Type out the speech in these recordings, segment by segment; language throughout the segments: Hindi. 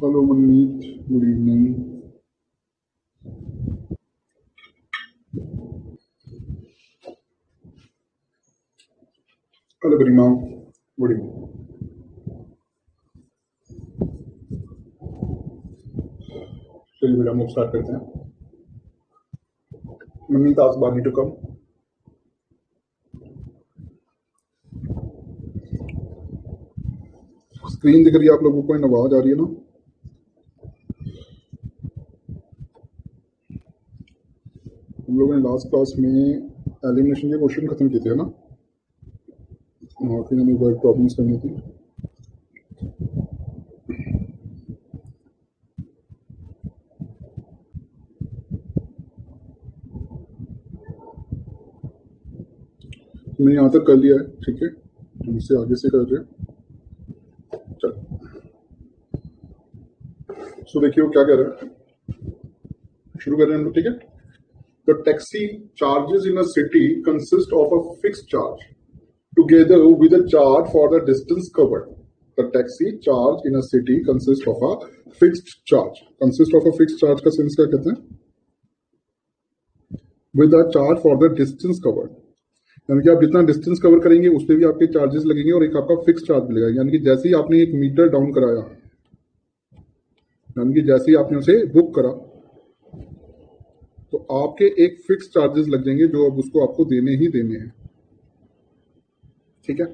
हेलो मनमीत, गुड इवनिंग। हेलो गरिमा, गुड इवनिंग। चलिए बेटा, हम लोग स्टार्ट करते हैं। मनमीत आज बानी टू कम। स्क्रीन दिख रही है आप लोगों को? इन आवाज आ रही है ना? हम लोगों ने लास्ट क्लास में एलिमिनेशन के क्वेश्चन खत्म किए थे ना, और फिर हमें वर्ड प्रॉब्लम्स करनी थी। मैंने यहाँ तक कर लिया है, ठीक है? मुझसे आगे से कर रहे हैं। चलो, सो देखिए वो क्या कह रहा है। शुरू कर रहे हैं हम लोग, ठीक है? The taxi charges in a city consist of a fixed charge together with a charge for the distance covered. The taxi charge in a city consists of a fixed charge. Consist of a fixed charge का सेंस क्या कहते हैं? With a charge for the distance covered. यानी कि आप जितना डिस्टेंस कवर करेंगे उस पर भी आपके चार्जेस लगेंगे और एक आपका फिक्स चार्ज मिलेगा। यानी कि जैसे ही आपने एक मीटर डाउन कराया, यानी कि जैसे ही आपने उसे बुक करा, तो आपके एक फिक्स चार्जेस लग जाएंगे जो अब उसको आपको देने ही देने हैं, ठीक है?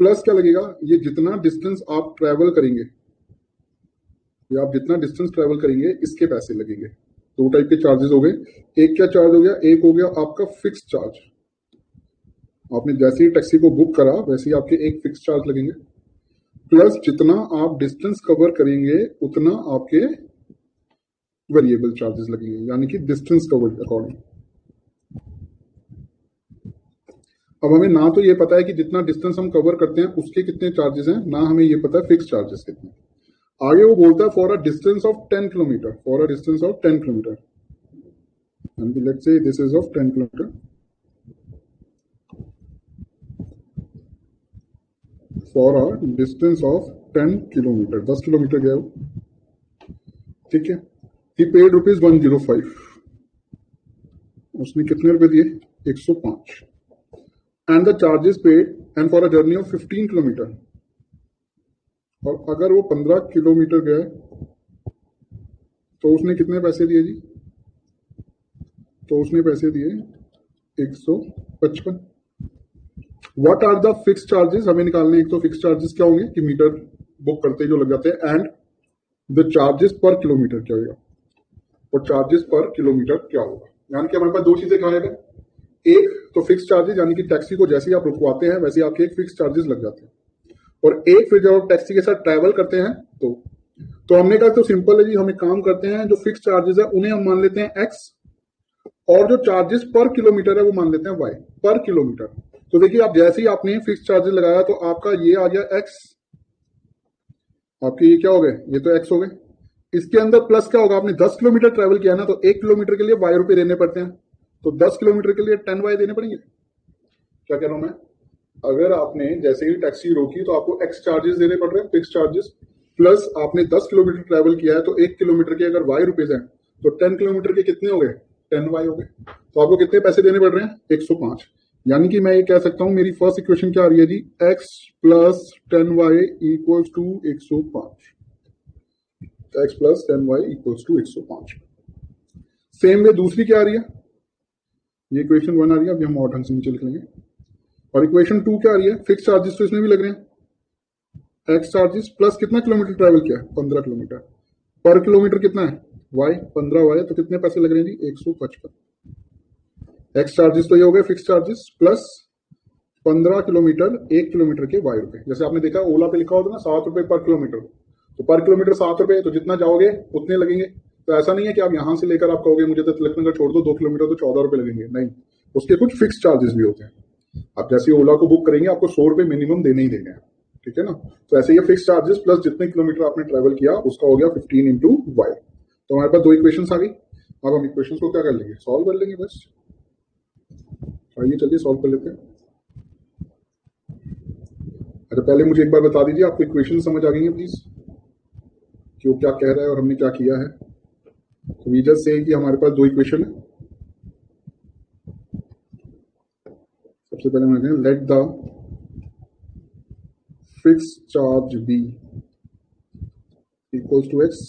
प्लस क्या लगेगा? ये जितना डिस्टेंस आप ट्रेवल करेंगे, या आप जितना डिस्टेंस ट्रेवल करेंगे इसके पैसे लगेंगे। दो टाइप के चार्जेस हो गए। एक क्या चार्ज हो गया? एक हो गया आपका फिक्स चार्ज। आपने जैसे ही टैक्सी को बुक करा वैसे ही आपके एक फिक्स चार्ज लगेंगे, प्लस जितना आप डिस्टेंस कवर करेंगे उतना आपके वेरिएबल चार्जेस लगेंगे, यानी कि डिस्टेंस कवर अकॉर्डिंग। अब हमें ना तो ये पता है कि जितना डिस्टेंस हम कवर करते हैं उसके कितने चार्जेस हैं, ना हमें ये पता है फिक्स चार्जेस कितने। आगे वो बोलता है for a distance of 10 kilometre, for a distance of 10 kilometre, let's say this is of 10 kilometre, for a distance of 10 kilometre, 10 kilometre गया वो, ठीक है? ही पेड रुपीज 105, उसने कितने रुपए दिए? 105। And the charges paid and for a journey of 15 kilometre, और अगर वो 15 किलोमीटर गए तो उसने कितने पैसे दिए जी? तो उसने पैसे दिए 155। What are the fix charges? हमें निकालने। एक तो फिक्स चार्जेस क्या होंगे कि मीटर बुक करते जो लग जाते हैं, एंड द चार्जेस पर किलोमीटर क्या होगा, और चार्जेस पर किलोमीटर क्या होगा। यानी कि हमारे पास दो चीजें कहा है। एक तो फिक्स चार्जेस, यानी कि टैक्सी को जैसे ही आप रुकवाते हैं वैसे ही आपके एक फिक्स चार्जेस लग जाते हैं, और एक फिर जब आप टैक्सी के साथ ट्रैवल करते हैं तो हमने कहा तो सिंपल है जी, हम एक काम करते हैं, जो फिक्स चार्जेस है उन्हें हम मान लेते हैं एक्स, और जो चार्जेस पर किलोमीटर है वो मान लेते हैं वाई, पर किलोमीटर। तो देखिए आप जैसे ही आपने फिक्स चार्जेस लगाया तो आपका ये आ गया एक्स, आपके ये क्या हो गए? ये तो एक्स हो गए। इसके अंदर प्लस क्या होगा? आपने 10 किलोमीटर ट्रेवल किया ना, तो 1 किलोमीटर के लिए वाई रुपए देने पड़ते हैं, तो 10 किलोमीटर के लिए 10 वाई देने पड़ेंगे। क्या कह रहा हूं मैं? अगर आपने जैसे ही टैक्सी रोकी तो आपको एक्स चार्जेस देने पड़ रहे हैं, फिक्स चार्जेस, प्लस आपने 10 किलोमीटर ट्रेवल किया है तो 1 किलोमीटर के अगर वाई रुपीज हैं तो 10 किलोमीटर के कितने हो गए? 10 वाई हो गए। तो आपको कितने पैसे देने पड़ रहे हैं? 105। यानी कि मैं ये कह सकता हूं, मेरी फर्स्ट इक्वेशन क्या आ रही है जी? X plus 10 y equals to 105। X plus 10 y equals to 105। Same way दूसरी क्या आ रही है? ये इक्वेशन 1 आ रही है। अभी हम और ढंग से नीचे लिख लेंगे। और इक्वेशन 2 क्या आ रही है? फिक्स चार्जेस तो इसमें भी लग रहे हैं, एक्स चार्जेस प्लस कितना किलोमीटर ट्रैवल किया? 15 किलोमीटर। पर किलोमीटर कितना है? वाई, 15 वाई, तो कितने पैसे लग रहे हैं जी? 155। एक्स चार्जेस तो ये हो गए fix charges, plus 15 kilometre, 1 kilometre के वाई रुपए। जैसे आपने देखा ओला पे लिखा होता ना 7 रुपए पर किलोमीटर, तो पर किलोमीटर 7 रुपए, तो जितना जाओगे उतने लगेंगे। तो ऐसा नहीं है कि आप यहां से लेकर आप कहोगे मुझे तो तिलक नगर छोड़ दो 2 किलोमीटर तो 14 रुपए लगेंगे, नहीं, उसके कुछ फिक्स चार्जेस भी होते हैं। आप जैसे ओला को बुक करेंगे आपको 100 रुपए मिनिमम देने ही देंगे, ठीक है ना? तो ऐसे ये फिक्स चार्जेस प्लस जितने किलोमीटर आपने ट्रेवल किया उसका हो गया 15 इंटू वाई। तो हमारे पास दो इक्वेशंस आ गई। अब हम इक्वेशंस को क्या कर लेंगे? सॉल्व कर लेंगे बस। आइए चलिए सॉल्व कर लेते हैं। अच्छा, पहले मुझे एक बार बता दीजिए आपको इक्वेशन समझ आ गई है प्लीज, कि वो क्या कह रहा है और हमने क्या किया है। तो वी जस्ट से कि हमारे पास दो इक्वेशन है। सबसे पहले हम लिखें let the fix charge b equals to x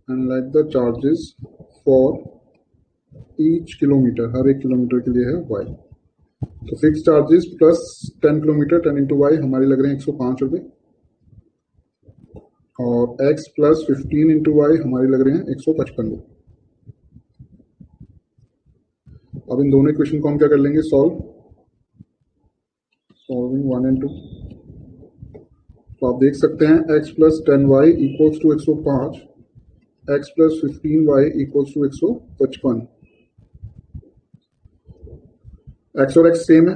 and let the charges for each kilometre, हर एक किलोमीटर के लिए है वाई। तो fix charges plus 10 kilometre 10 into y हमारे लग रहे हैं 105 रुपये, और x प्लस 15 इंटू वाई हमारे लग रहे हैं 155 रुपये। अब इन दोनों इक्वेशन को हम क्या कर लेंगे, सॉल्विंग 1 एंड 2। तो आप देख सकते हैं x plus 10y equals to 105, x plus 15y equals to 155। x और x सेम है,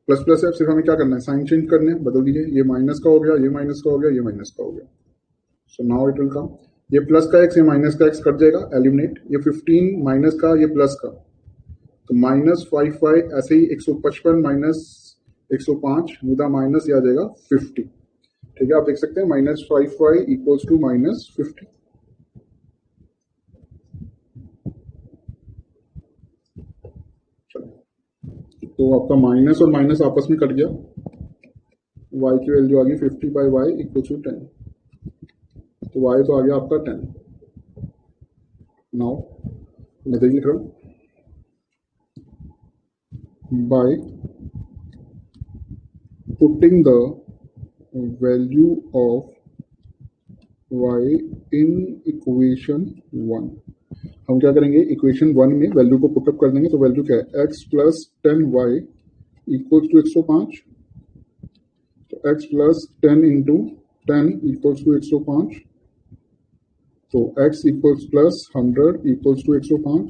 प्लस प्लस है, सिर्फ हमें क्या करना है, साइन चेंज करने हैं, बदल दीजिए। ये माइनस का हो गया, ये माइनस का हो गया, ये माइनस का हो गया। So now it will come, ये प्लस का x, ये माइनस का x कट जाएगा, एलिमिनेट। ये 15 माइनस का, ये प्लस का, तो माइनस 5y, ऐसे ही 155 माइनस 105 मुदा माइनस, ये आ जाएगा 50। ठीक है, आप देख सकते हैं minus 5y equals to minus 50। तो आपका माइनस और माइनस आपस में कट गया, y की वैल्यू आ गई 50 बाई वाई इक्वल टू 10। तो y तो आ गया आपका 10। नाउ मैं देखिए लिख रहा हूं, by putting the value of y in equation 1, हम क्या करेंगे, इक्वेशन 1 में वैल्यू को पुटअप कर देंगे। तो वैल्यू क्या है, x plus 10y equals to 105, तो x plus 10 into 10 equals to 105, तो x equals plus 100 equals to 105,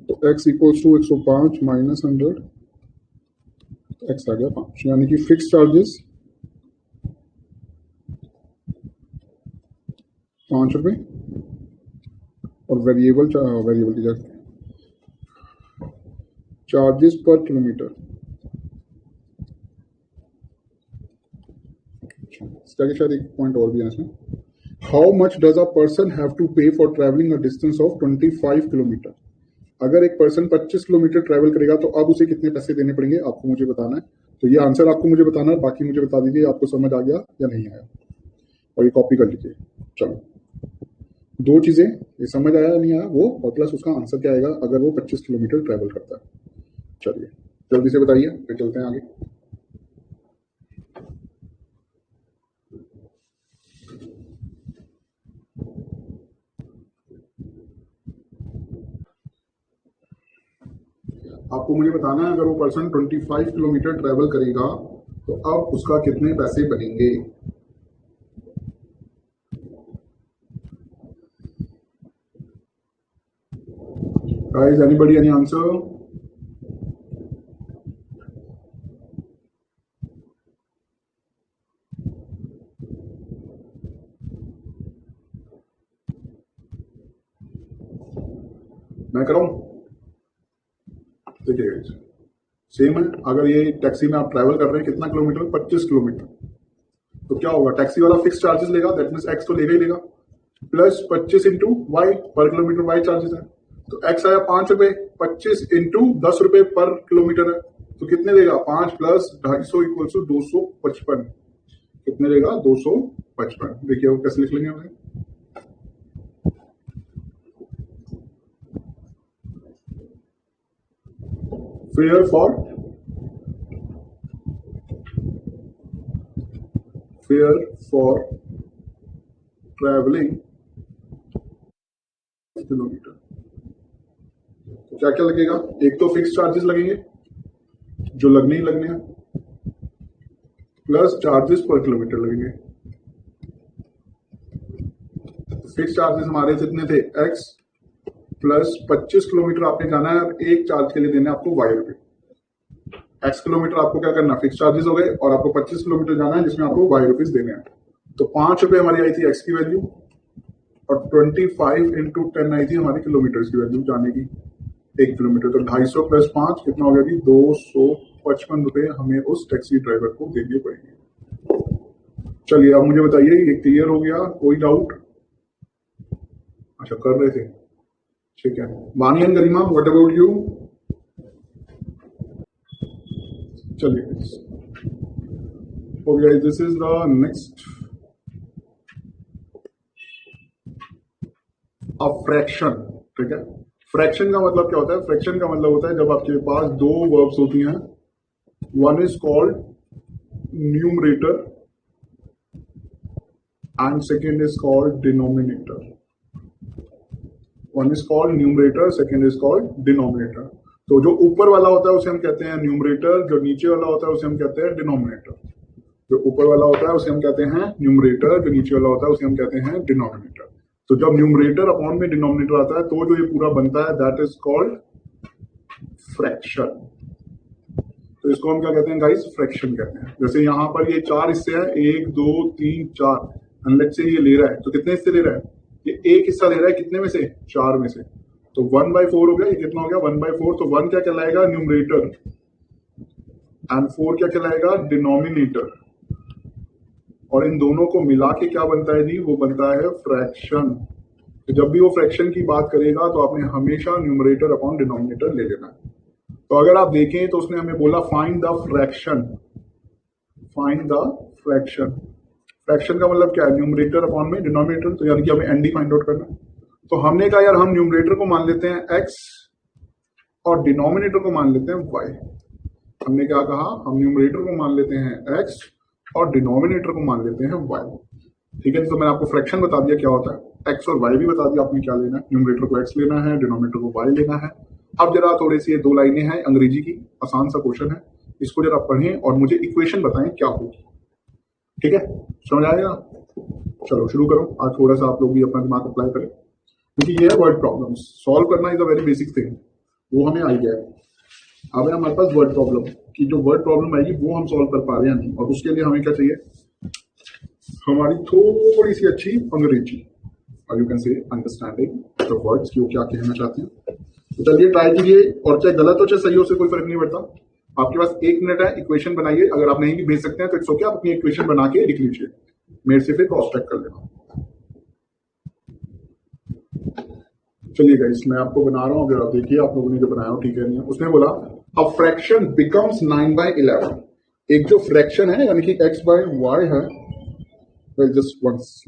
तो x equals to 105 minus 100, x आ गया 5। यानी कि फिक्स चार्जेस 5 रुपये और वेरिएबल की जगह चार्जेस पर किलोमीटर। इसका शायद एक पॉइंट और भी है इसमें, how much does a person have to pay for travelling a distance of 25 kilometre. अगर एक पर्सन 25 किलोमीटर ट्रैवल करेगा तो अब उसे कितने पैसे देने पड़ेंगे, आपको मुझे बताना है। तो ये आंसर आपको मुझे बताना है, बाकी मुझे बता दीजिए आपको समझ आ गया या नहीं आया, और ये कॉपी कर लीजिए। चलो, दो चीजें, ये समझ आया या नहीं आया वो, और प्लस उसका आंसर क्या आएगा अगर वो 25 किलोमीटर ट्रैवल करता है। चलिए जल्दी से बताइए, फिर चलते हैं आगे। आपको मुझे बताना है, अगर वो पर्सन 25 किलोमीटर ट्रैवल करेगा तो अब उसका कितने पैसे बनेंगे। Guys, anybody, any answer? मैं कराऊं? देखिए सेम है, अगर ये टैक्सी में आप ट्रैवल कर रहे हैं कितना किलोमीटर, 25 किलोमीटर, तो क्या होगा, टैक्सी वाला फिक्स चार्जेस लेगा, दैट मीन्स एक्स तो लेगा ही लेगा, प्लस 25 इंटू वाई पर किलोमीटर, वाई चार्जेस है। तो एक्स आया 5 रुपए, 25 इंटू 10 रुपए पर किलोमीटर है, तो कितने देगा, 5 प्लस 250 इक्वल टू 255। कितने देगा, 255। देखिए वो कैसे लिख लेंगे हमें, फेयर फॉर ट्रैवलिंग किलोमीटर। तो क्या क्या लगेगा, एक तो फिक्स चार्जेस लगेंगे जो लगने ही लगने हैं, प्लस चार्जेस पर किलोमीटर लगेंगे। फिक्स चार्जेस हमारे कितने थे, एक्स प्लस 25 किलोमीटर आपने जाना है, एक चार्ज के लिए देना है आपको वाई रुपए। एक्स किलोमीटर आपको क्या करना, फिक्स चार्जेस हो गए, और आपको 25 किलोमीटर जाना है जिसमें आपको वाई रुपीज देने हैं। तो 5 रुपए हमारी आई थी एक्स की वैल्यू, और 25 इंटू 10 आई थी हमारी किलोमीटर की वैल्यू जाने की, 1 किलोमीटर। तो 250 प्लस 5 कितना हो गया जी, 255 रुपए हमें उस टैक्सी ड्राइवर को देने पड़ेंगे। चलिए अब मुझे बताइए, ये क्लियर हो गया? कोई डाउट? अच्छा कर रहे थे, ठीक है। Vani and Garima, what about you? चलिए okay, this is the next a fraction, ठीक है। फ्रैक्शन का मतलब क्या होता है? फ्रैक्शन का मतलब होता है जब आपके पास दो वर्ब्स होती हैं, one is called numerator and second is called denominator. One is called numerator, second is called denominator. तो जो ऊपर वाला होता है उसे हम कहते हैं न्यूमरेटर, जो नीचे वाला होता है उसे हम कहते हैं डिनोमिनेटर। जो ऊपर वाला होता है उसे हम कहते हैं न्यूमरेटर, जो नीचे वाला होता है उसे हम कहते हैं डिनोमिनेटर। तो जब न्यूमरेटर अपॉन में डिनोमिनेटर आता है तो जो ये पूरा बनता है दैट इज कॉल्ड फ्रैक्शन। तो इसको हम क्या कहते हैं गाइस? फ्रैक्शन कहते हैं। जैसे यहाँ पर ये चार हिस्से हैं, 1 2 3 4, लेट्स से ये ले रहा है, तो कितने हिस्से ले रहा है? ये एक हिस्सा ले रहा है, कितने में से? 4 में से। तो 1/4 हो गया। ये कितना हो गया? 1/4। तो 1 क्या कहलाएगा? न्यूमरेटर, एंड 4 क्या कहलाएगा? डिनोमिनेटर। और इन दोनों को मिला के क्या बनता है जी? वो बनता है फ्रैक्शन। तो जब भी वो फ्रैक्शन की बात करेगा तो आपने हमेशा न्यूमरेटर अपॉन डिनोमिनेटर ले लेना है। तो अगर आप देखें तो उसने हमें बोला find the fraction, find the fraction. Fraction का मतलब क्या है? न्यूमरेटर अपॉन में डिनोमिनेटर, तो यानी कि हमें एनडी फाइंड आउट करना है। तो हमने कहा यार हम न्यूमरेटर को मान लेते हैं x और डिनोमिनेटर को मान लेते हैं y। हमने क्या कहा? हम न्यूमरेटर को मान लेते हैं x और डिनोमिनेटर को मान लेते हैं y, ठीक है। तो मैंने आपको फ्रैक्शन बता दिया क्या होता है, x और y भी बता दिया आपने क्या लेना है। न्यूमरेटर को x लेना है, डिनोमिनेटर को y लेना है। अब जरा थोड़ी सी ये 2 लाइनें हैं अंग्रेजी की, आसान सा क्वेश्चन है, इसको जरा पढ़ें और मुझे इक्वेशन बताएं क्या होगी, ठीक है? समझ आएगा? चलो शुरू करो। आज थोड़ा सा आप लोग भी अपना दिमाग अप्लाई करें, क्योंकि ये है वर्ड प्रॉब्लम्स। सॉल्व करना is a very basic thing, वो हमें आई गया है। अब हमारे पास वर्ड प्रॉब्लम की जो वर्ड प्रॉब्लम आएगी वो हम सॉल्व कर पा रहे हैं नहीं, और उसके लिए हमें क्या चाहिए? हमारी थोड़ी सी अच्छी अंग्रेजी, और you can say understanding the words की वो क्या कहना चाहते हैं। तो चलिए ट्राई कीजिए, और चाहे गलत हो चाहे सही हो, से कोई फर्क नहीं पड़ता। आपके पास 1 मिनट है, इक्वेशन बनाइए। अगर आप नहीं भी भेज सकते हैं तो इट्स ओके, आप अपनी इक्वेशन बना के लिख लीजिए, मेरे से फिर क्रॉस चेक कर लेना। चलिए गाइस मैं आपको बना रहा हूँ, अगर आप देखिए आप लोगों ने जो बनाया हो ठीक है नहीं है। उसने बोला अ फ्रैक्शन बिकम्स 9/11। एक जो फ्रैक्शन है यानी कि x/y है, जस्ट वंस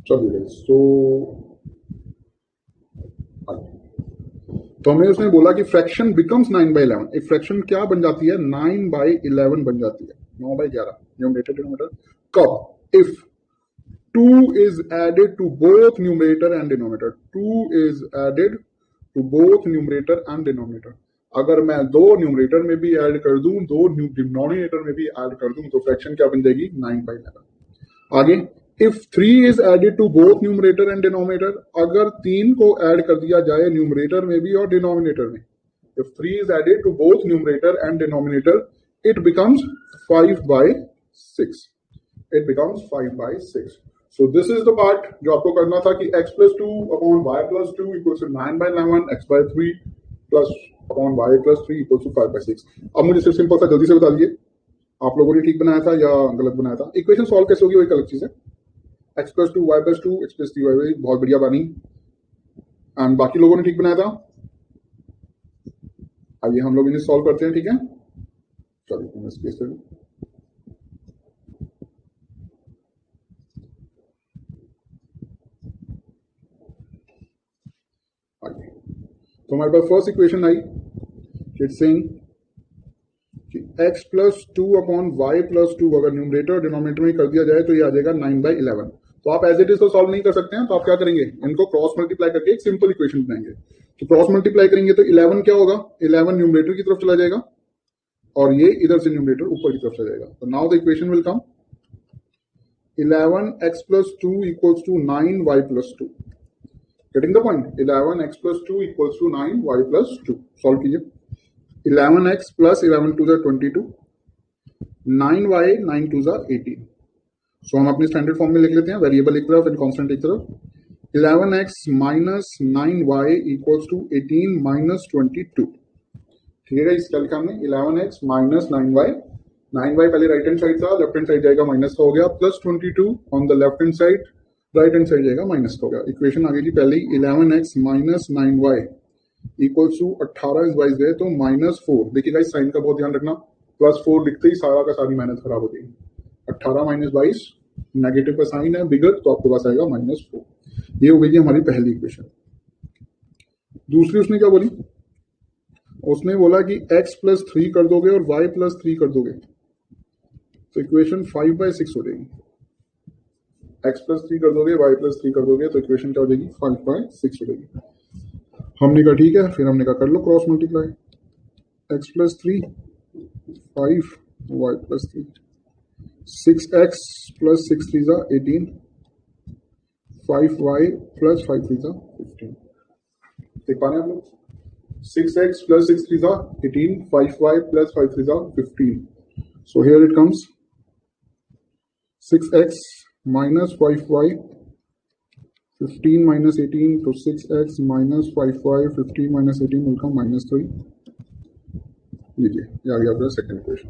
चलिए गाइस। तो हमें उसने बोला कि फ्रैक्शन बिकम्स 9/11। एक फ्रैक्शन क्या बन जाती है? 9/11 बन जाती है, 9/11 न्यूमरेटर डिनोमिनेटर। कब? If 2 is added to both numerator and denominator. 2 is added to both numerator and denominator. अगर मैं दो न्यूमरेटर में भी ऐड कर दूं, दो डिनोमिनेटर में भी ऐड कर दूं, तो फ्रैक्शन क्या बन जाएगी? 9/11। आगे, if 3 is added to both numerator and denominator, अगर 3 को ऐड कर दिया जाए न्यूमरेटर में भी और डिनोमिनेटर में, if 3 is added to both numerator and denominator, it becomes 5/6. It becomes 5/6. So this is the part जो आपको करना था कि x plus 2 upon y plus 2 equals to 9/11, x by 3 plus upon y plus 3 equals to 5/6। अब मुझे सिर्फ सिंपल सा जल्दी से बता दीजिए, आप लोगों ने ठीक बनाया था या गलत बनाया था? इक्वेशन सॉल्व कैसे होगी वो एक अलग चीज है। x plus 2 y plus 2 x plus 3 y, बहुत बढ़िया बानी। एंड बाकी लोगों ने ठीक बनाया था। आइए हम लोग इन्हें सॉल्व करते हैं, ठीक है? चलिए मैं स्पेस ले लूं। तो हमारे पास फर्स्ट इक्वेशन आई, इट्स सेइंग कि x plus 2 upon y plus 2 अगर न्यूमरेटर और डिनोमिनेटर में कर दिया जाए तो ये आ जाएगा 9/11। तो आप एज इट इज तो सॉल्व नहीं कर सकते हैं, तो आप क्या करेंगे? इनको क्रॉस मल्टीप्लाई करके एक सिंपल इक्वेशन बनाएंगे। तो क्रॉस मल्टीप्लाई करेंगे तो 11 क्या होगा? 11 न्यूमरेटर की तरफ चला जाएगा और ये इधर से न्यूमरेटर ऊपर की तरफ चला जाएगा। तो now the equation will come 11x plus 2 equals to 9y plus 2। Getting the point? 11x plus 2 equals to 9y plus 2। Solve कीजिए। 11x plus 11 to the 22, 9y 9 to the 18। सो हम अपने स्टैंडर्ड फॉर्म में लिख लेते हैं, वेरिएबल एक तरफ एंड कांस्टेंट एक तरफ। 11x minus 9y equals to 18 minus 22। ठीक है, इसका लिखा हमने 11x माइनस 9y। 9y पहले राइट हैंड साइड था, लेफ्ट हैंड साइड जाएगा माइनस का हो गया, plus 22 on the left hand side, right hand side जाएगा माइनस का हो गया। इक्वेशन आ गई थी पहले ही 11x minus 9y equals to 18 इस वाइज गए तो -4। देखिएगा इस साइन का बहुत ध्यान रखना, +4 दिखते ही सारा का सारी मेहनत खराब हो जाएगी। 18 माइनस 22 नेगेटिव का साइन है बिगर, तो आपके पास आएगा -4। ये हो गई हमारी पहली इक्वेशन। दूसरी उसने क्या बोली, उसने बोला कि x प्लस 3 कर दोगे और y प्लस 3 कर दोगे तो इक्वेशन 5/6 हो जाएगी। x प्लस 3 कर दोगे, y प्लस 3 कर दोगे तो इक्वेशन क्या हो जाएगी, 5/6 हो जाएगी। हमने कहा ठीक है, फिर हमने कहा कर लो cross multiply, x plus 3 5, y plus 3 6x plus 6 3 जा 18, 5y प्लस 5 3 जा 15। देख पा रहे हैं आप लोग, 6x plus 6 3 are 18, 5y plus 5 3 are 15. So here it comes 6x minus 5y, 15 minus 18 to 6x minus 5y, 15 minus 18 will come -3. लीजिए ये आ गया आपका सेकंड इक्वेशन।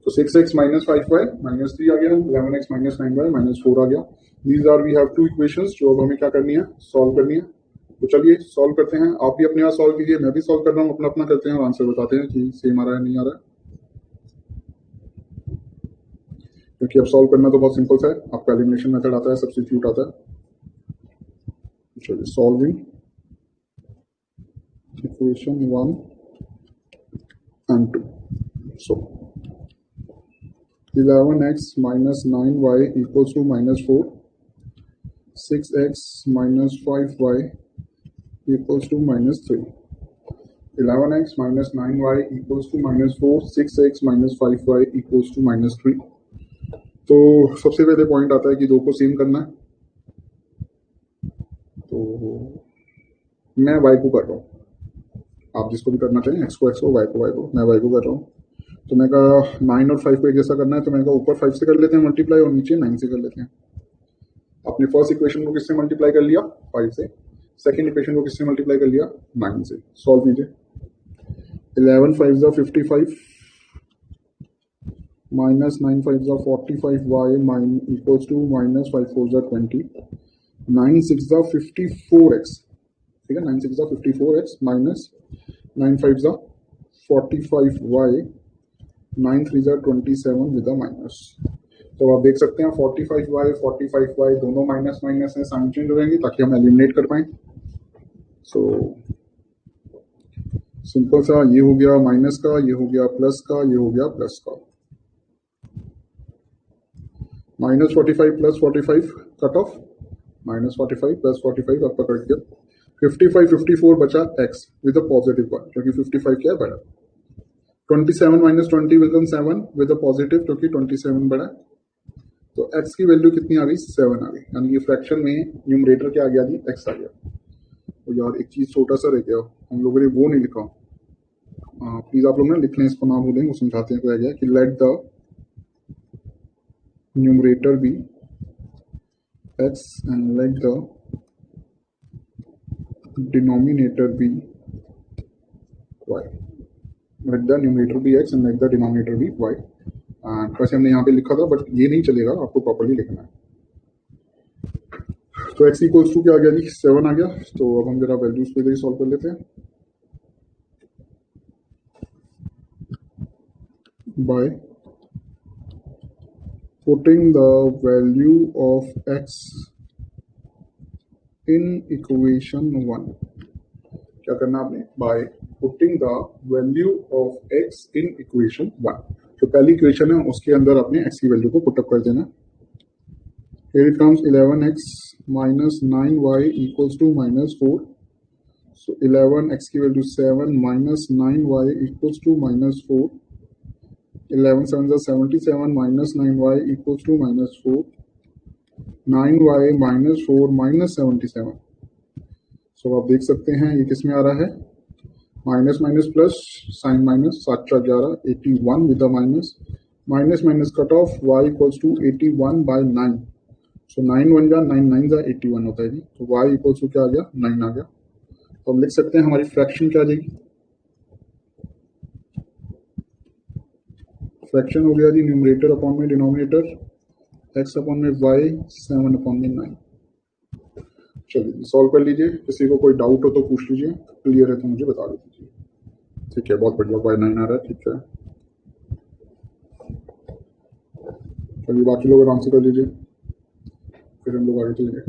तो 6x minus 5y -3 आ गया, 11x minus 9y -4 आ गया। These are we have two equations जो अब हमें क्या करनी है, सॉल्व करनी है। तो चलिए सॉल्व करते हैं, आप भी अपने यहाँ सॉल्व कीजिए, मैं भी सॉल्व कर रहा हूँ, अपना अपना करते हैं और आंसर बताते हैं कि सेम आ रहा है नहीं आ रहा है। क्योंकि अब सॉल्व करना तो बहुत सिंपल सा है, आपका एलिमिनेशन मेथड आता है, सब्स्टिट्यूट आता है। चलिए solving equation 1 and 2। So 11x minus 9y equals to -4, 6x minus 5y equals to -3, 11x minus 9y equals to -4, 6x minus 5y equals to -3। तो सबसे पहले पॉइंट आता है कि दो को सेम करना है, तो मैं y को कर रहा हूँ, आप जिसको भी करना चाहें, x को x को, y को y को, मैं y को कर रहा हूँ। तो मैं कहा 9 और 5 को एक जैसा करना है, तो मैंने कहा ऊपर 5 से कर लेते हैं मल्टीप्लाई और नीचे 9 से कर लेते हैं। आपने फर्स्ट इक्वेशन को किससे मल्टीप्लाई कर लिया, 5 से, सेकंड इक्वेशन को किससे मल्टीप्लाई कर लिया, 9 से। सॉल्व कीजिए, 11 5 जा 55 माइनस 9 5 जा 45y इक्वल्स टू माइनस 5 4 जा 20, 9 6 जा 54x, ठीक है, 9 6 जा 54x माइनस 9 5 जा 45y, 9 3 जा 27 विद अ माइनस। तो आप देख सकते हैं 45y दोनों माइनस माइनस है, साइन चेंज हो जाएंगे ताकि हम एलिमिनेट कर पाए। सो सिंपल सा, ये हो गया माइनस का, ये हो गया प्लस का, ये हो गया प्लस का। -45 प्लस 45 कट ऑफ, -45 प्लस 45 आपका कट गया, 55 54 बचा x with a positive one, क्योंकि 55 क्या है बड़ा। 27 minus 20 become 7 with a positive, क्योंकि 27 बड़ा। तो x की वैल्यू कितनी आ गई, 7 आ गई, यानी कि फ्रैक्शन में न्यूमरेटर क्या आ गया जी, x आ गया। तो यार एक चीज छोटा सा रह गया, हम लोगों ने वो नहीं लिखा, प्लीज आप लोग ना लिख लें, इसको ना भूलें, वो समझाते हैं क्या गया कि let the numerator be x and let the denominator be y, let the numerator be x and let the denominator be y। वैसे हमने यहाँ पे लिखा था, बट ये नहीं चलेगा, आपको प्रॉपर्ली लिखना है। तो x इक्वल्स टू क्या आ गया जी, 7 आ गया। तो अब हम जरा वैल्यूज पे ही सॉल्व कर लेते हैं। By putting the value of x in equation 1, क्या करना आपने, by putting the value of x in equation 1। जो पहली इक्वेशन है उसके अंदर आपने x की वैल्यू को पुटअप कर देना। Here it comes 11x minus 9y equals to -4. So 11x की value 7 minus 9y equals to -4. 11 7 is 77 minus 9y equals to -4. 9y minus 4 minus 77। So आप देख सकते हैं ये किस में आ रहा है, minus minus plus, sign minus, 7 4 11, 81 with a minus, minus minus cut off, y equals to 81/9। So 9 1 जा 9 9 जा 81 होता है जी। तो y इक्वल्स टू क्या आ गया, 9 आ गया। तो हम लिख सकते हैं हमारी फ्रैक्शन क्या आ जाएगी, फ्रैक्शन हो गया जी, न्यूमरेटर अपॉन में डिनोमिनेटर, x अपॉन में y, 7 अपॉन में 9। चलिए सॉल्व कर लीजिए, किसी को कोई डाउट हो तो पूछ लीजिए, क्लियर है तो मुझे बता दीजिए। ठीक है, बहुत बढ़िया, y 9 आ रहा है, ठीक है। चलिए बाकी लोग आराम से कर लीजिए, फिर हम लोग आगे चलेंगे।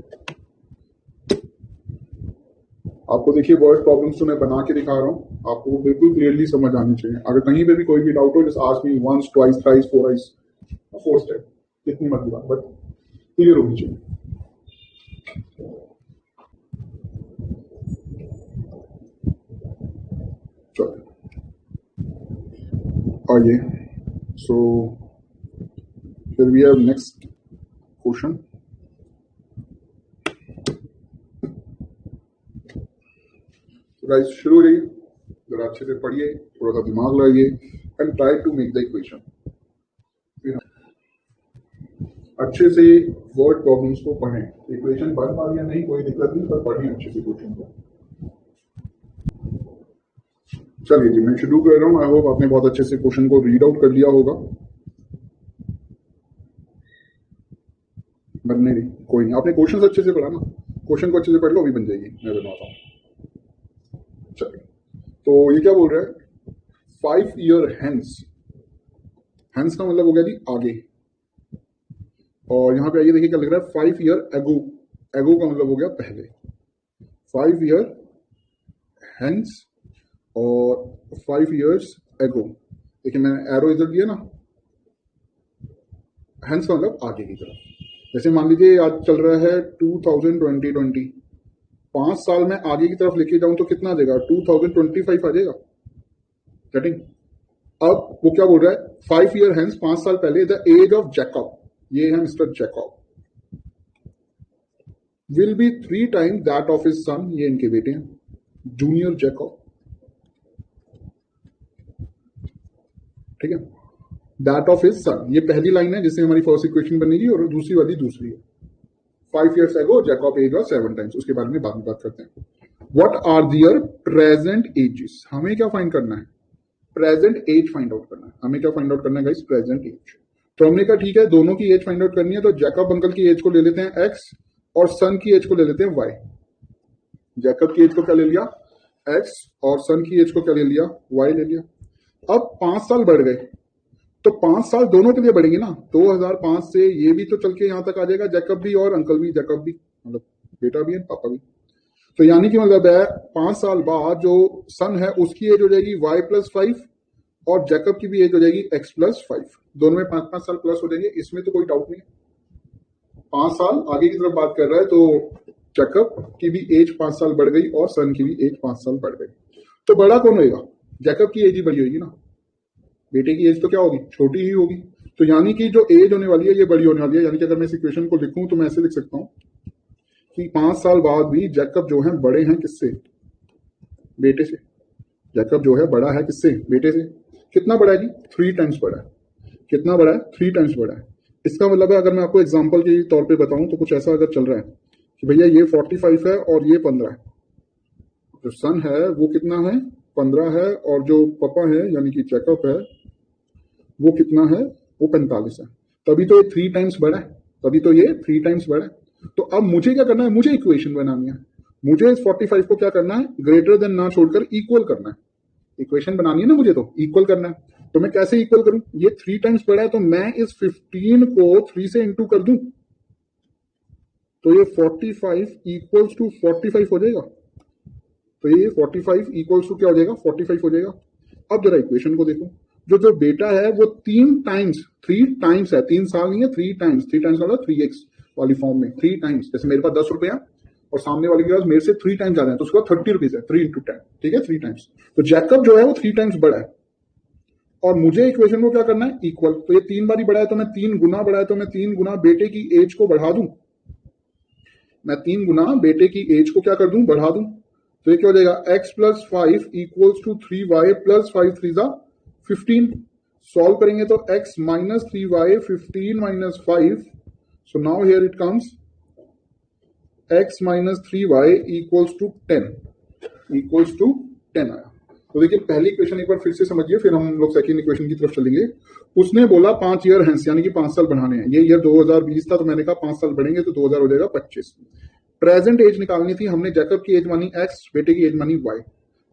आपको देखिए वर्ड प्रॉब्लम्स तो मैं बना के दिखा रहा हूँ, आपको बिल्कुल क्लियरली समझ आनी चाहिए। अगर कहीं पे भी कोई भी डाउट हो, just ask me once, twice, thrice, fourice, four step, कितनी मर्जी बात, बट क्लियर होनी चाहिए। चलो आइए, सो फिर we have next question. Guys शुरू हो जाइए, जरा अच्छे से पढ़िए, थोड़ा सा दिमाग लगाइए and try to make the equation. अच्छे से वर्ड प्रॉब्लम्स को पढ़ें, इक्वेशन बन पा रही है नहीं कोई दिक्कत नहीं, पर पढ़ें अच्छे से क्वेश्चन को। चलिए जी, मैं शुरू कर रहा हूँ। आई होप आपने बहुत अच्छे से क्वेश्चन को रीड आउट कर लिया होगा। बनने नहीं, कोई नहीं, आपने क्वेश्चन अच्छे से पढ़ा ना, क्वेश्चन को अच्छे से पढ़ लो, अभी बन जाएगी, मैं बनवाता हूँ। चलिए, तो ये क्या बोल रहा है, 5 ईयर हेंस, हेंस का मतलब हो गया जी आगे, और यहाँ पे आइए देखिए क्या लिख रहा है, 5 ईयर एगो, एगो का मतलब हो गया पहले, 5 ईयर हेंस और 5 ईयर्स एगो। देखिए मैंने एरो इधर दिया ना, हेंस का मतलब आगे की तरफ। जैसे मान लीजिए आज चल रहा है 2020, 5 साल में आगे की तरफ लेके जाऊं तो कितना आ जाएगा, 2025 आ जाएगा। गेटिंग? अब वो क्या बोल रहा है, 5 ईयर हेंस, 5 साल पहले, द एज ऑफ जैकब, ये है mister Jacob, will be 3 times that of his सन, ये इनके बेटे हैं, जूनियर जैकब। ठीक है, दैट ऑफ हिज सन, ये पहली लाइन है जिससे हमारी फर्स्ट इक्वेशन बनेगी, और दूसरी वाली दूसरी है। 5 years ago Jacob age was 7 times, उसके बारे में बाद में बात करते हैं। What are their present ages, हमें क्या फाइंड करना है, प्रेजेंट एज फाइंड आउट करना है। हमें क्या फाइंड आउट करना है गाइस, प्रेजेंट एज। तो हमने कहा ठीक है, दोनों की एज फाइंड आउट करनी है, तो जैकब अंकल की एज को ले लेते हैं x, और सन की एज को ले लेते हैं y। जैकब की एज को क्या ले लिया, x, और सन की एज को क्या ले लिया, y ले लिया। अब 5 साल बढ़ गए, तो 5 साल दोनों के लिए बढ़ेंगे ना, 2005 से ये भी तो चल के यहां तक आ जाएगा, जैकब भी और अंकल भी, जैकब भी मतलब बेटा भी है पापा भी। तो यानी कि मतलब है 5 साल बाद जो सन है उसकी एज हो जाएगी y+5, और जैकब की भी एज हो जाएगी x+5, दोनों में 5-5 साल प्लस हो जाएंगे, इसमें तो कोई डाउट नहीं है। 5 साल आगे की तरफ बात कर रहा है, तो जैकब की भी एज 5 साल बढ़ गई और सन की भी एज 5 साल बढ़ गई। तो बड़ा कौन होगा, जैकब की एज ही बड़ी होगी ना, बेटे की एज तो क्या होगी, छोटी ही होगी। तो यानी कि जो एज होने वाली है ये बड़ी होने वाली है। यानी कि अगर मैं इस इक्वेशन को लिखूं तो मैं ऐसे लिख सकता हूं कि 5 साल बाद भी जैकब जो है बड़े हैं किससे, बेटे से। जैकब जो है बड़ा है किससे, बेटे से। कितना बड़ा है जी, 3 टाइम्स बड़ा है। कितना बड़ा है, 3 टाइम्स बड़ा है। इसका मतलब है, अगर मैं आपको एग्जाम्पल के तौर पर बताऊं तो कुछ ऐसा अगर चल रहा है कि भैया ये 45 है और ये 15 है, जो सन है वो कितना है, 15 है, और जो पापा है यानी कि जैकब है वो कितना है, वो 45 है। तभी तो ये 3 टाइम्स बड़ा है, तभी तो ये 3 टाइम्स बड़ा है। तो अब मुझे क्या करना है, मुझे इक्वेशन बनानी है। मुझे इस 45 को क्या करना है, ग्रेटर देन ना छोड़कर इक्वल करना है। इक्वेशन बनानी है ना मुझे, तो इक्वल करना है। तो मैं कैसे इक्वल करूं, ये 3 टाइम्स बड़ा है, तो मैं इस 15 को 3 से इंटू कर दूं, तो ये 45 इक्वल्स टू 45 हो जाएगा। तो ये 45 इक्वल्स टू क्या हो जाएगा, 45 हो जाएगा। अब जरा इक्वेशन को देखो, जो जो बेटा है वो 3 टाइम्स है, 3 साल नहीं है, 3 टाइम्स मतलब 3x वाली फॉर्म में 3 टाइम्स। जैसे मेरे पास 10 रुपए है और सामने वाले के पास मेरे से 3 टाइम्स ज्यादा है, तो उसके बाद 30 रुपीज है, 3 इंटू 10, ठीक है, 3 टाइम्स। तो जैकब जो है वो 3 टाइम्स बड़ा है, और मुझे इक्वेशन को क्या करना है, इक्वल। तो ये 3 बारी बड़ा है, तो मैं 3 गुना बड़ा है, तो मैं 3 गुना बेटे की एज को बढ़ा दूं, मैं 3 गुना बेटे की एज को क्या कर दूं, बढ़ा दूं। तो ये क्या हो जाएगा, x+5 equals to 3y+5 3 15। Solve करेंगे तो x minus 3y 15 minus 5, so now here it comes x minus 3y equals to 10 आया। तो देखिए पहली इक्वेशन एक बार फिर से समझिए, फिर हम लोग सेकेंड इक्वेशन की तरफ चलेंगे। उसने बोला 5 ईयर हैंस, यानी कि 5 साल बढ़ाने हैं। ये ईयर 2020 था, तो मैंने कहा 5 साल बढ़ेंगे तो 2000 हो जाएगा 25। प्रेजेंट एज निकालनी थी, हमने जैकब की एज मानी एक्स, बेटे की एज मानी वाई।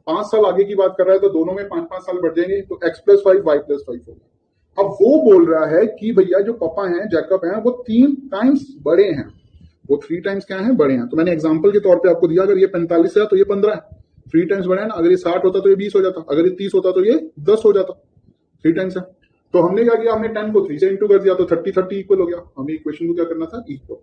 5 साल आगे की बात कर रहा है, तो दोनों में 5-5 साल बढ़ जाएंगे, तो x+5 y+5 होगा। अब वो बोल रहा है कि भैया जो पापा हैं जैकब हैं वो 3 टाइम्स बड़े हैं, वो 3 टाइम्स क्या है, बड़े हैं। तो मैंने एग्जांपल के तौर पे आपको दिया, अगर ये 45 है तो ये 15 है, 3 टाइम्स बड़े हैं ना। अगर ये 60 होता तो ये 20 हो जाता, अगर ये 30 होता तो ये 10 हो जाता, 3 टाइम्स है। तो हमने क्या किया, हमने 10 को 3 से इंटू कर दिया, तो 30 इक्वल हो गया। हमें इक्वेशन को क्या करना था, इक्वल।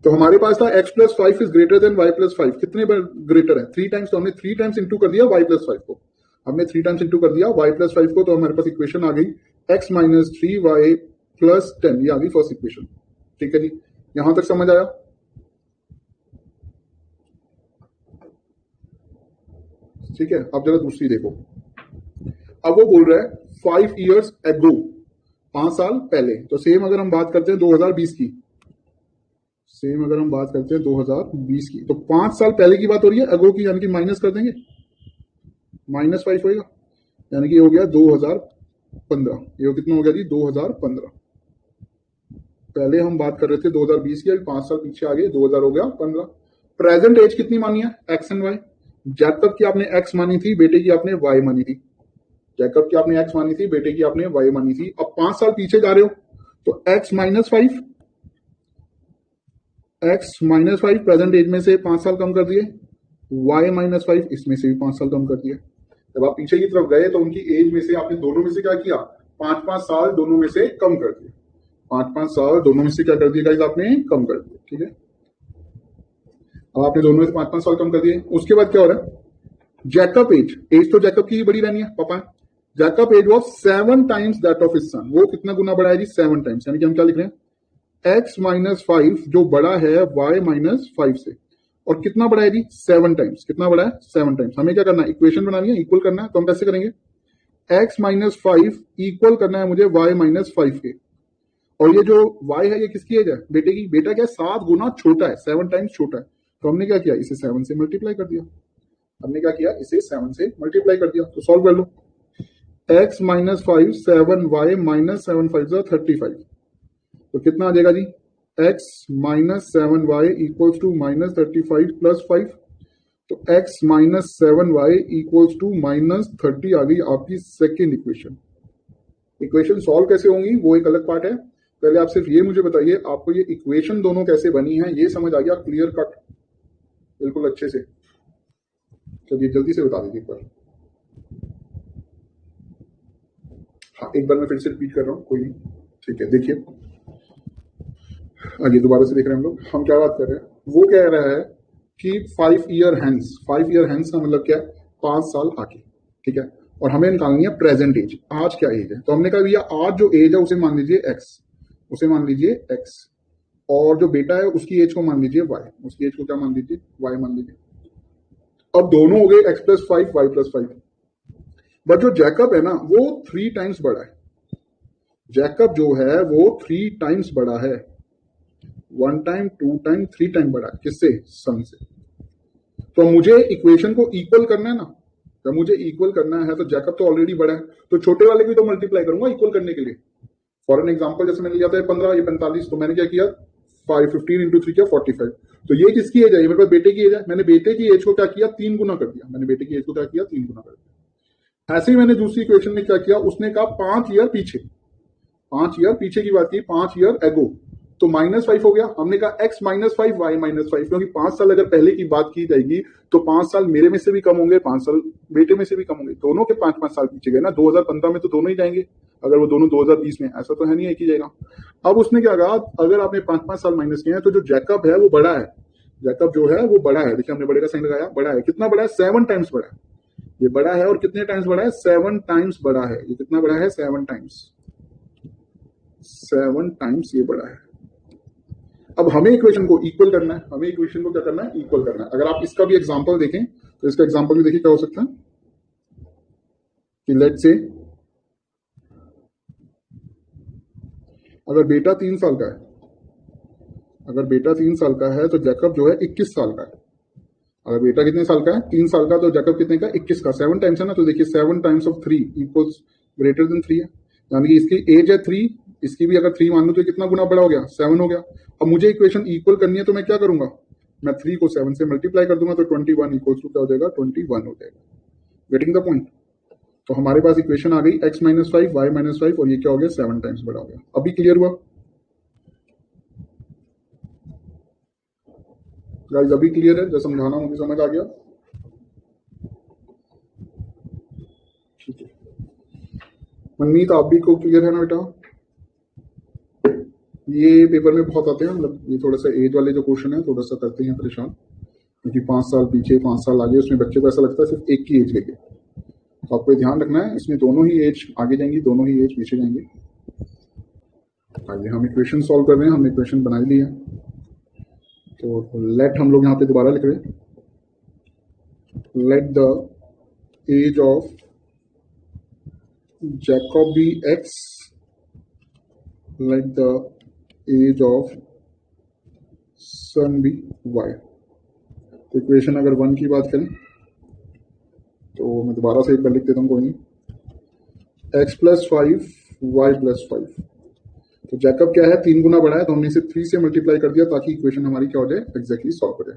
तो हमारे पास था x+5 is greater than y+5, कितने ग्रेटर है, 3 टाइम्स। तो हमने 3 टाइम्स इंटू कर दिया y+5 को, हमने 3 टाइम्स इंटू कर दिया y+5 को। तो हमारे पास इक्वेशन आ गई x-3y+10, ये आ गई फर्स्ट इक्वेशन। ठीक है जी, यहां तक समझ आया। ठीक है, अब जरा दूसरी देखो। अब वो बोल रहा है 5 years ago, 5 साल पहले। तो सेम अगर हम बात करते हैं 2020 की, सेम अगर हम बात करते हैं 2020 की, तो 5 साल पहले की बात हो रही है, अगो की, यानी कि माइनस कर देंगे, -5 होएगा, यानी कि ये हो गया 2015। ये कितना हो गया जी, 2015। पहले हम बात कर रहे थे 2020 की, अभी 5 साल पीछे आ गए, 2000 हो गया 15। प्रेजेंट एज कितनी मानी है, एक्स एंड वाई। जैकब की आपने एक्स मानी थी, बेटे की आपने वाई मानी थी। जैकब की आपने एक्स मानी थी, बेटे की आपने वाई मानी थी। अब 5 साल पीछे जा रहे हो, तो x-5, x-5 प्रेजेंट एज में से 5 साल कम कर दिए, y-5 इसमें से भी 5 साल कम कर दिए। जब आप पीछे की तरफ गए तो उनकी एज में से आपने दोनों में से क्या किया, 5-5 साल दोनों में से कम कर दिए, 5-5 साल दोनों में से क्या कर दिया गाइस, आपने कम कर दिया। ठीक है, अब आपने दोनों में से 5-5 साल कम कर दिए। उसके बाद क्या हो रहा है, जैकब एज, एज तो जैकब की ही बड़ी रहनी है पापा। Jacob age was 7 times that of his son, वो कितना गुना बढ़ा है जी, 7 टाइम्स। यानी कि हम क्या लिख रहे हैं, x-5 जो बड़ा है y-5 से, और कितना बड़ा है जी, 7 टाइम्स। कितना बड़ा है, 7 टाइम्स। हमें क्या करना है, इक्वेशन बनानी है, इक्वल करना है। तो हम कैसे करेंगे, x-5 इक्वल करना है मुझे y-5 के, और ये जो y है ये किसकी एज है, बेटे की। बेटा क्या है, 7 गुना छोटा है, 7 टाइम्स छोटा है। तो हमने क्या किया, इसे 7 से मल्टीप्लाई कर दिया। हमने क्या किया, इसे 7 से मल्टीप्लाई कर दिया। तो सॉल्व कर लो, x-5 7y-7 5 35। तो कितना आ जाएगा जी, x-7y इक्वल्स टू -35 + 5। तो x-7y इक्वल्स टू -30 आ गई आपकी सेकेंड इक्वेशन। इक्वेशन सॉल्व कैसे होंगी वो एक अलग पार्ट है, पहले आप सिर्फ ये मुझे बताइए, आपको ये इक्वेशन दोनों कैसे बनी है, ये समझ आ गया, क्लियर कट, बिल्कुल अच्छे से। चलिए जल्दी से बता दीजिए एक बार। हाँ, एक बार मैं फिर से रिपीट कर रहा हूँ, कोई नहीं। ठीक है, देखिए आगे दोबारा से देख रहे हैं हम लोग, हम क्या बात कर रहे हैं। वो कह रहा है कि 5 ईयर हैंस, 5 ईयर हैंस का मतलब क्या है, 5 साल आगे। ठीक है, और हमें निकालनी है प्रेजेंट एज, आज क्या एज है। तो हमने कहा भैया आज जो एज है उसे मान लीजिए एक्स, उसे मान लीजिए एक्स, और जो बेटा है उसकी एज को मान लीजिए वाई, उसकी एज को क्या मान लीजिए, वाई मान लीजिए। अब दोनों हो गए x+5 y+5। बट जो जैकब है ना वो 3 टाइम्स बड़ा है। जैकब जो है वो 3 टाइम्स बड़ा है, 1 टाइम 2 टाइम 3 टाइम बड़ा है, किससे, सन से। तो मुझे इक्वेशन को इक्वल करना है ना, जब मुझे इक्वल करना है तो जैकब तो ऑलरेडी बड़ा है, तो छोटे वाले की तो मल्टीप्लाई करूंगा इक्वल करने के लिए। फॉर एन एग्जाम्पल, जैसे मैंने लिया था 15, ये 45, तो मैंने क्या किया, 15 इंटू 3 किया 45। तो ये किसकी एज है, ये मेरे पास बेटे की एज है, मैंने बेटे की एज को क्या किया, 3 गुना कर दिया। मैंने बेटे की एज को क्या किया, 3 गुना कर दिया। ऐसे ही मैंने दूसरी इक्वेशन में क्या किया, उसने कहा 5 ईयर पीछे, 5 ईयर पीछे की बात की, 5 ईयर एगो, तो -5 हो गया। हमने कहा x-5 y-5, क्योंकि 5 साल अगर पहले की बात की जाएगी तो 5 साल मेरे में से भी कम होंगे, 5 साल बेटे में से भी कम होंगे, दोनों के 5-5 साल पीछे गए ना। 2015 में तो दोनों ही जाएंगे, अगर वो दोनों 2020 में, ऐसा तो है नहीं एक ही जाएगा। अब उसने क्या कहा, अगर आपने 5-5 साल माइनस किए हैं तो जो जैकब है वो बड़ा है, जैकब जो है वो बड़ा है। देखिए हमने बड़े का साइन लगाया, बड़ा है, कितना बड़ा है, 7 टाइम्स बड़ा है। ये बड़ा है, और कितने टाइम्स बड़ा है, 7 टाइम्स बड़ा है। ये कितना बड़ा है, 7 टाइम्स, 7 टाइम्स ये बड़ा है। अब हमें इक्वेशन को इक्वल करना है, हमें इक्वेशन को क्या करना है, इक्वल करना है। अगर आप इसका भी एग्जांपल देखें तो इसका एग्जांपल भी देखिए क्या हो सकता है, कि लेट्स से अगर बेटा 3 साल का है, अगर बेटा 3 साल का है तो जैकब जो है 21 साल का है। अगर बेटा कितने साल का है, 3 साल का, तो जैकब कितने का, 21 का, 7 टाइम्स है ना। तो देखिए 7 times of 3 equals greater than 3 है, यानी कि इसकी एज है 3, इसकी भी अगर 3 मान लूं तो कितना गुना बड़ा हो गया, 7 हो गया। अब मुझे इक्वेशन इक्वल करनी है तो मैं क्या करूंगा, मैं 3 को 7 से मल्टीप्लाई कर दूंगा तो 21 इक्वल्स टू क्या हो जाएगा, 21 हो जाएगा। Getting the point. तो हमारे पास इक्वेशन आ गई x-5 y-5 और ये क्या हो गया, 7 टाइम्स बड़ा हो गया। अभी क्लियर हुआ गाइस, अभी क्लियर है, जो समझाना मुझे समझ आ गया। ठीक है, मनमीत आप भी को क्लियर है ना बेटा। ये पेपर में बहुत आते हैं, मतलब ये थोड़ा सा एज वाले जो क्वेश्चन है थोड़ा सा करते हैं परेशान, क्योंकि 5 साल पीछे 5 साल आगे, उसमें बच्चे को ऐसा लगता है सिर्फ एक की एज लेके। तो आपको ध्यान रखना है, इसमें दोनों ही एज आगे जाएंगी, दोनों ही एज पीछे जाएंगे। आइए हम इक्वेशन सॉल्व कर रहे हैं, हमने इक्वेशन बना ली है। तो लेट हम लोग यहाँ पे दोबारा लिख रहे हैं, let the age of Jacob be X, let the age of son be Y. तो इक्वेशन अगर 1 की बात करें तो मैं दोबारा से एक बार लिख देता हूँ, कोई नहीं, x+5 y+5। तो जैकब क्या है, 3 गुना बड़ा है, तो हमने इसे 3 से मल्टीप्लाई कर दिया ताकि इक्वेशन हमारी क्या हो जाए, एग्जैक्टली सॉल्व हो जाए।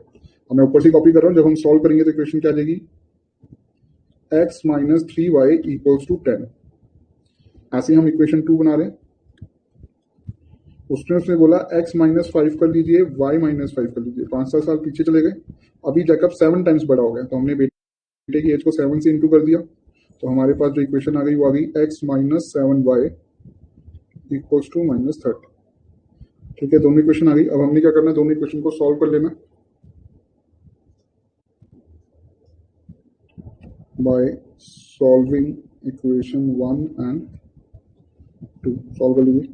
अब मैं ऊपर से कॉपी कर रहा हूँ, जब हम सॉल्व करेंगे तो इक्वेशन क्या आ जाएगी, x-3y इक्वल्स टू 10। ऐसे ही हम इक्वेशन 2 बना रहे हैं, उसने बोला x-5 कर लीजिए, y-5 कर लीजिए। 5 साल पीछे चले गए, अभी जैकब 7 टाइम्स बड़ा हो गया, तो हमने बेटे की एज को 7 से इंटू कर दिया। तो हमारे पास जो इक्वेशन आ गई वो आ गई x-7y इक्वल्स टू -30। ठीक है, दोनों इक्वेशन आ गई। अब हमने क्या करना है, दोनों इक्वेशन को सॉल्व कर लेना by solving equation 1 and 2। Solve कर लीजिए,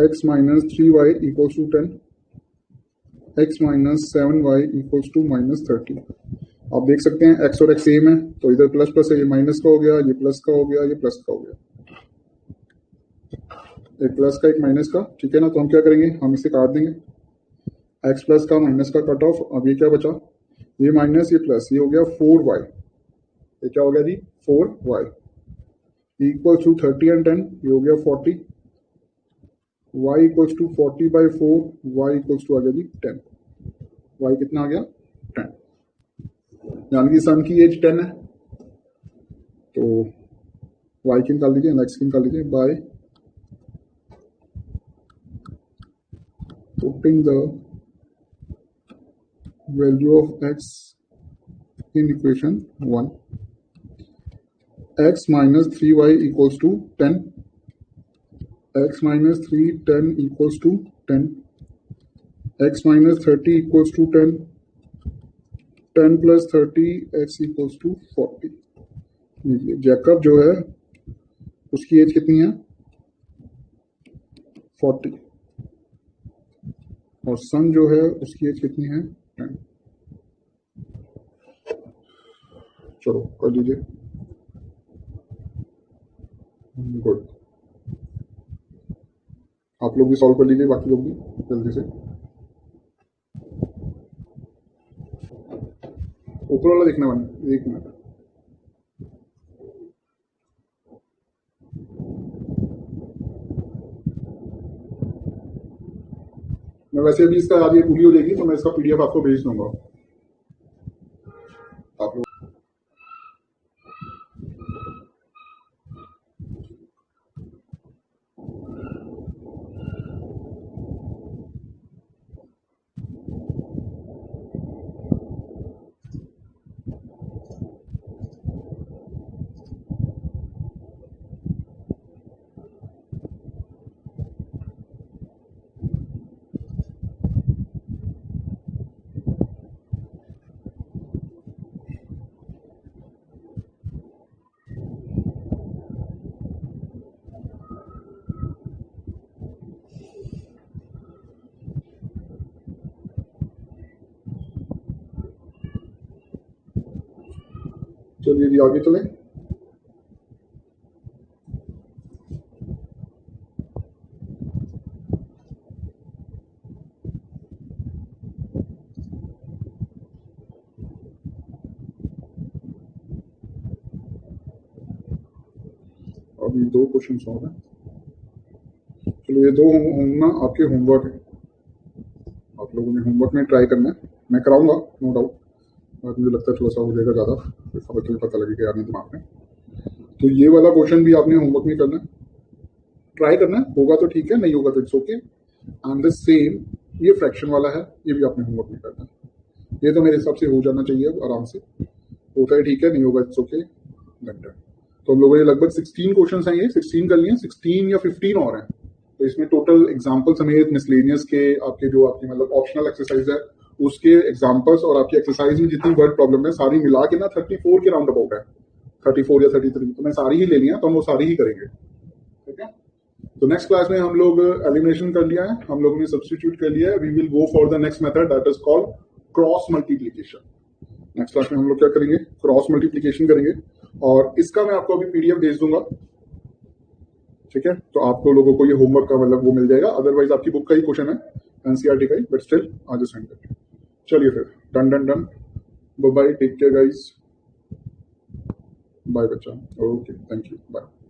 x-3y equals to 10, x-7y equals to -30। आप देख सकते हैं x और x सेम है, तो इधर प्लस प्लस है, ये माइनस का हो गया, ये प्लस का हो गया, ये प्लस का हो गया, एक प्लस का एक माइनस का। ठीक है ना, तो हम क्या करेंगे, हम इसे काट देंगे, x प्लस का माइनस का कट ऑफ। अब ये क्या बचा, ये माइनस ये प्लस, ये हो गया 4y, ये क्या हो गया जी, 4y इक्वल्स टू 30 एंड 10, ये हो गया 40, y equals to 40/4, y equals to आ गया जी 10। y कितना आ गया, 10, यानी कि सन की एज 10 है। तो y की निकाल दीजिए, x की निकाल दीजिए bye putting the value of x in equation 1, x-3y equals to 10, x-3 10 equals to 10, x-30 equals to 10, 10 plus 30 x equals to 40। Jacob जो है उसकी एज कितनी है, 40, और सन जो है उसकी एज कितनी है, 10। चलो कर लीजिए, गुड। आप लोग भी सॉल्व कर लीजिए, बाकी लोग भी जल्दी से। ऊपर वाला देखना बना, एक मिनट। मैं वैसे भी इसका आज ये वीडियो देगी तो मैं इसका पीडीएफ आपको भेज दूंगा, आप लोग। चलिए जी आगे चले। अभी 2 क्वेश्चन और हैं। चलो ये 2 ना आपके होमवर्क है, आप लोगों ने होमवर्क में ट्राई करना है, मैं कराऊंगा नो डाउट, और मुझे लगता है थोड़ा सा हो जाएगा ज़्यादा, फिर बच्चों को पता लगेगा यार दिमाग में। तो ये वाला क्वेश्चन भी आपने होमवर्क में करना है, ट्राई करना है, होगा तो ठीक है, नहीं होगा तो it's okay. And the same ये फ्रैक्शन वाला है, ये भी आपने होमवर्क में करना है। ये तो मेरे हिसाब से हो जाना चाहिए अब आराम से, होता है ठीक है, नहीं होगा इट्स ओके। तो हम लोगों ने लगभग 16 क्वेश्चन हैं, ये 16 कर लिए, 16 या 15 और हैं। तो इसमें टोटल एग्जाम्पल समेत मिसलेनियस के आपके जो आपकी मतलब ऑप्शनल एक्सरसाइज है उसके एग्जाम्पल्स और आपकी एक्सरसाइज में जितनी वर्ड प्रॉब्लम है सारी मिला के ना 34 के राउंड अबाउट है, 34 या 33, तो मैं सारी ही लेनी है, तो हम वो सारी ही करेंगे, ठीक है। तो नेक्स्ट क्लास में हम लोग एलिमिनेशन कर लिया है, हम लोगों ने सब्स्टिट्यूट कर लिया है, we will go for the next method that is called cross multiplication. Next class में हम लोग क्या करेंगे, क्रॉस मल्टीप्लीकेशन करेंगे, और इसका मैं आपको अभी पीडीएफ भेज दूंगा, ठीक है। तो आप लोगों को ये होमवर्क का मतलब वो मिल जाएगा, अदरवाइज आपकी बुक का ही क्वेश्चन है, एनसीईआरटी का ही, बट स्टिल आज सेंड कर। चलिए फिर done done done, bye bye, take care guys, bye बच्चा, ओके थैंक यू, बाय।